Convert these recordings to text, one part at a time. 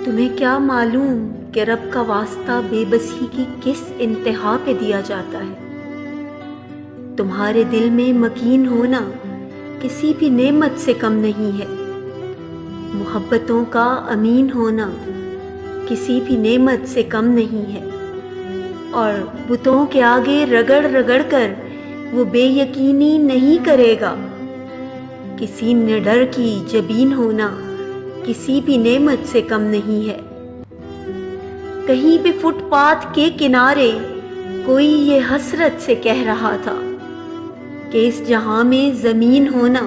تمہیں کیا معلوم کہ رب کا واسطہ بے بسی کی کس انتہا پہ دیا جاتا ہے۔ تمہارے دل میں مکین ہونا کسی بھی نعمت سے کم نہیں ہے۔ محبتوں کا امین ہونا کسی بھی نعمت سے کم نہیں ہے، اور بتوں کے آگے رگڑ رگڑ کر وہ بے یقینی نہیں کرے گا۔ کسی نڈر کی جبین ہونا کسی بھی نعمت سے کم نہیں ہے۔ کہیں بھی فٹ پاتھ کے کنارے کوئی یہ حسرت سے کہہ رہا تھا کہ اس جہاں میں زمین ہونا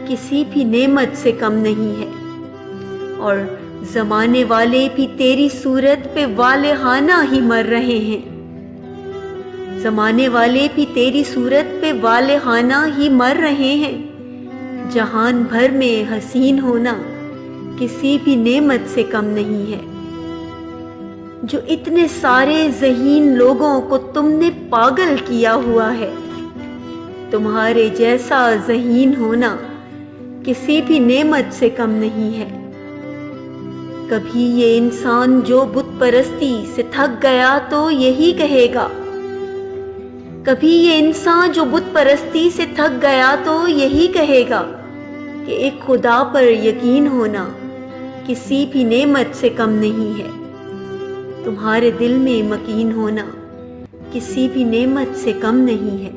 کسی بھی نعمت سے کم نہیں ہے، اور زمانے والے بھی تیری صورت پہ والہانہ ہی مر رہے ہیں۔ زمانے والے بھی تیری صورت پہ والہانہ ہی مر رہے ہیں۔ جہان بھر میں حسین ہونا کسی بھی نعمت سے کم نہیں ہے۔ جو اتنے سارے ذہین لوگوں کو تم نے پاگل کیا ہوا ہے، تمہارے جیسا ذہین ہونا کسی بھی نعمت سے کم نہیں ہے۔ کبھی یہ انسان جو بت پرستی سے تھک گیا تو یہی کہے گا، کبھی یہ انسان جو بت پرستی سے تھک گیا تو یہی کہے گا کہ ایک خدا پر یقین ہونا کسی بھی نعمت سے کم نہیں ہے۔ تمہارے دل میں مکین ہونا کسی بھی نعمت سے کم نہیں ہے۔